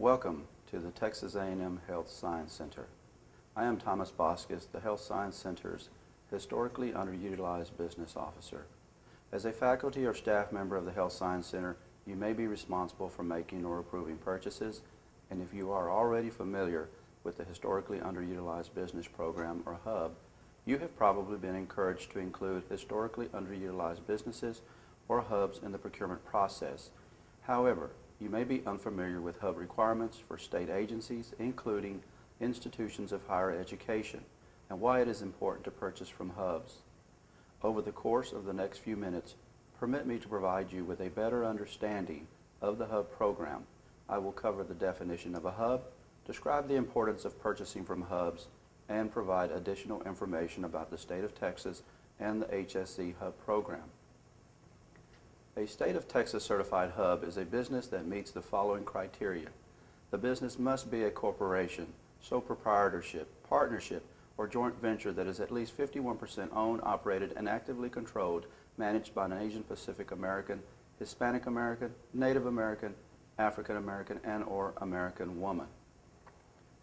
Welcome to the Texas A&M Health Science Center. I am Thomas Boskus, the Health Science Center's historically underutilized business officer. As a faculty or staff member of the Health Science Center, you may be responsible for making or approving purchases, and if you are already familiar with the historically underutilized business program, or HUB, you have probably been encouraged to include historically underutilized businesses or HUBs in the procurement process. However, you may be unfamiliar with HUB requirements for state agencies, including institutions of higher education, and why it is important to purchase from HUBs. Over the course of the next few minutes, permit me to provide you with a better understanding of the HUB program. I will cover the definition of a HUB, describe the importance of purchasing from HUBs, and provide additional information about the state of Texas and the HSC HUB program. A State of Texas certified HUB is a business that meets the following criteria. The business must be a corporation, sole proprietorship, partnership, or joint venture that is at least 51% owned, operated, and actively controlled, managed by an Asian Pacific American, Hispanic American, Native American, African American, and/or American woman.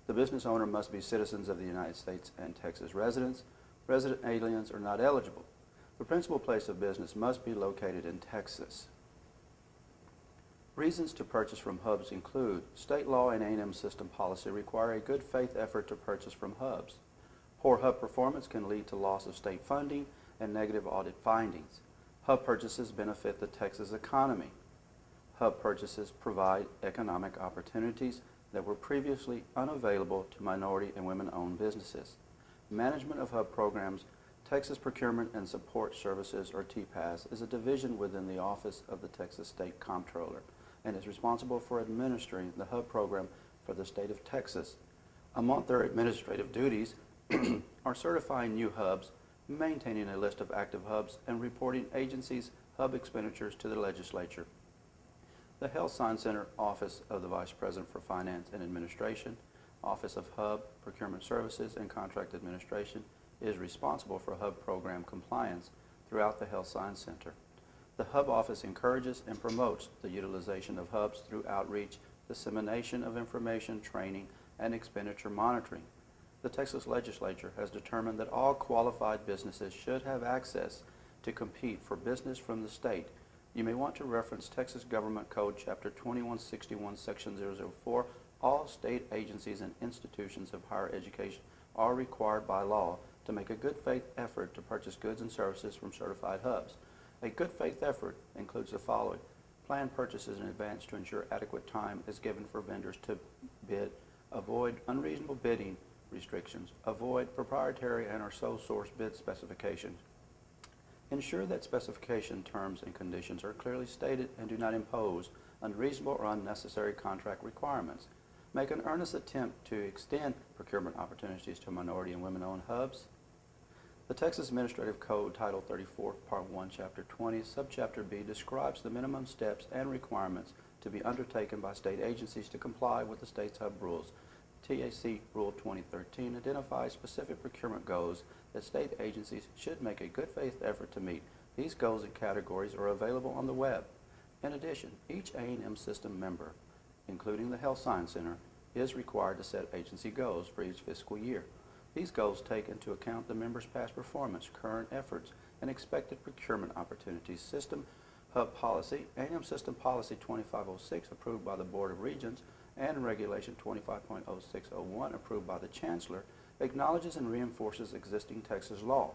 The business owner must be citizens of the United States and Texas residents. Resident aliens are not eligible. The principal place of business must be located in Texas. Reasons to purchase from HUBs include state law and A&M system policy require a good faith effort to purchase from HUBs. Poor HUB performance can lead to loss of state funding and negative audit findings. HUB purchases benefit the Texas economy. HUB purchases provide economic opportunities that were previously unavailable to minority and women-owned businesses. Management of HUB programs. Texas Procurement and Support Services, or TPAS, is a division within the Office of the Texas State Comptroller and is responsible for administering the HUB program for the state of Texas. Among their administrative duties are certifying new HUBs, maintaining a list of active HUBs, and reporting agencies' HUB expenditures to the legislature. The Health Science Center Office of the Vice President for Finance and Administration, Office of HUB, Procurement Services, and Contract Administration is responsible for HUB program compliance throughout the Health Science Center. The HUB office encourages and promotes the utilization of HUBs through outreach, dissemination of information, training, and expenditure monitoring. The Texas Legislature has determined that all qualified businesses should have access to compete for business from the state. You may want to reference Texas Government Code Chapter 2161, Section 004. All state agencies and institutions of higher education are required by law to make a good faith effort to purchase goods and services from certified HUBs. A good faith effort includes the following: plan purchases in advance to ensure adequate time is given for vendors to bid, avoid unreasonable bidding restrictions, avoid proprietary and or sole source bid specifications, ensure that specification terms and conditions are clearly stated and do not impose unreasonable or unnecessary contract requirements, make an earnest attempt to extend procurement opportunities to minority and women-owned HUBs. The Texas Administrative Code, Title 34, Part 1, Chapter 20, Subchapter B describes the minimum steps and requirements to be undertaken by state agencies to comply with the state's HUB rules. TAC Rule 2013 identifies specific procurement goals that state agencies should make a good faith effort to meet. These goals and categories are available on the web. In addition, each A&M system member, including the Health Science Center, is required to set agency goals for each fiscal year. These goals take into account the member's past performance, current efforts, and expected procurement opportunities. System HUB policy, A&M System Policy 2506, approved by the Board of Regents, and Regulation 25.0601, approved by the Chancellor, acknowledges and reinforces existing Texas law.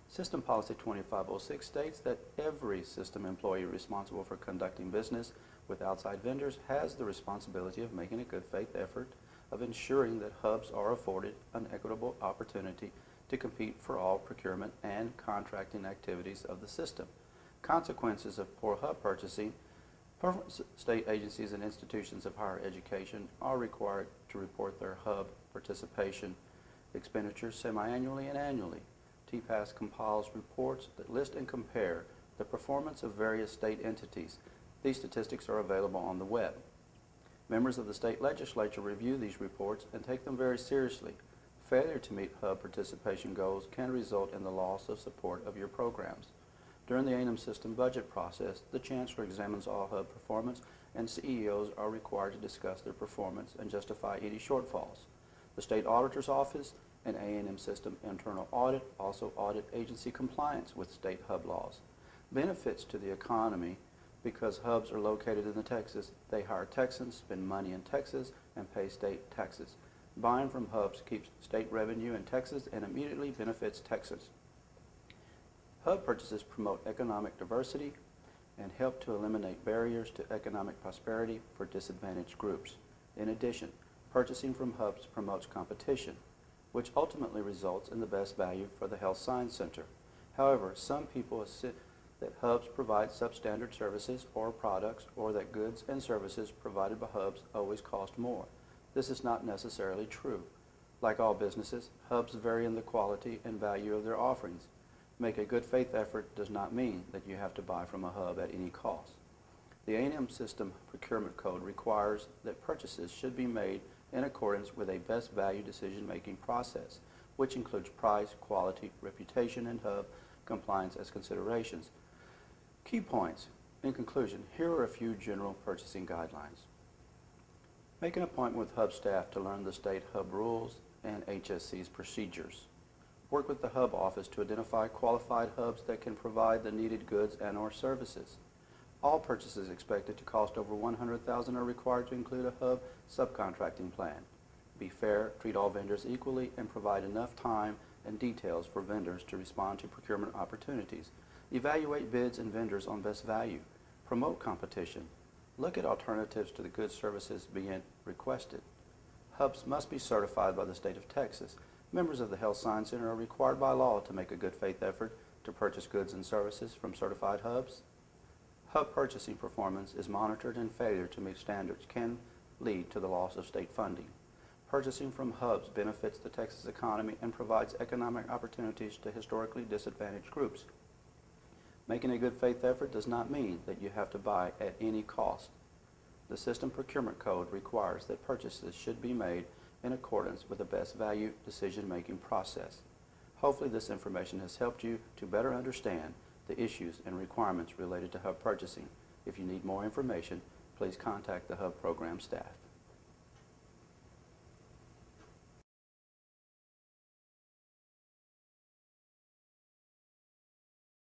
System Policy 2506 states that every system employee responsible for conducting business with outside vendors has the responsibility of making a good faith effort of ensuring that HUBs are afforded an equitable opportunity to compete for all procurement and contracting activities of the system. Consequences of poor HUB purchasing: state agencies and institutions of higher education are required to report their HUB participation expenditures semi-annually and annually. TPAS compiles reports that list and compare the performance of various state entities. These statistics are available on the web. Members of the state legislature review these reports and take them very seriously. Failure to meet HUB participation goals can result in the loss of support of your programs. During the A&M system budget process, the Chancellor examines all HUB performance and CEOs are required to discuss their performance and justify any shortfalls. The State Auditor's Office and A&M System Internal Audit also audit agency compliance with state hub laws. Benefits to the economy: because hubs are located in Texas, they hire Texans, spend money in Texas, and pay state taxes. Buying from hubs keeps state revenue in Texas and immediately benefits Texas. Hub purchases promote economic diversity and help to eliminate barriers to economic prosperity for disadvantaged groups. In addition, purchasing from hubs promotes competition, which ultimately results in the best value for the Health Science Center. However, some people assert that hubs provide substandard services or products, or that goods and services provided by hubs always cost more. This is not necessarily true. Like all businesses, hubs vary in the quality and value of their offerings. Make a good faith effort does not mean that you have to buy from a hub at any cost. The A&M System Procurement Code requires that purchases should be made in accordance with a best value decision-making process, which includes price, quality, reputation, and hub compliance as considerations. Key points. In conclusion, here are a few general purchasing guidelines. Make an appointment with hub staff to learn the state hub rules and HSC's procedures. Work with the hub office to identify qualified hubs that can provide the needed goods and/or services. All purchases expected to cost over $100,000 are required to include a hub subcontracting plan. Be fair, treat all vendors equally, and provide enough time and details for vendors to respond to procurement opportunities. Evaluate bids and vendors on best value. Promote competition. Look at alternatives to the goods services being requested. Hubs must be certified by the state of Texas. Members of the Health Science Center are required by law to make a good faith effort to purchase goods and services from certified hubs. Hub purchasing performance is monitored, and failure to meet standards can lead to the loss of state funding. Purchasing from hubs benefits the Texas economy and provides economic opportunities to historically disadvantaged groups. Making a good faith effort does not mean that you have to buy at any cost. The System Procurement Code requires that purchases should be made in accordance with the best value decision-making process. Hopefully this information has helped you to better understand the issues and requirements related to hub purchasing. If you need more information, please contact the hub program staff.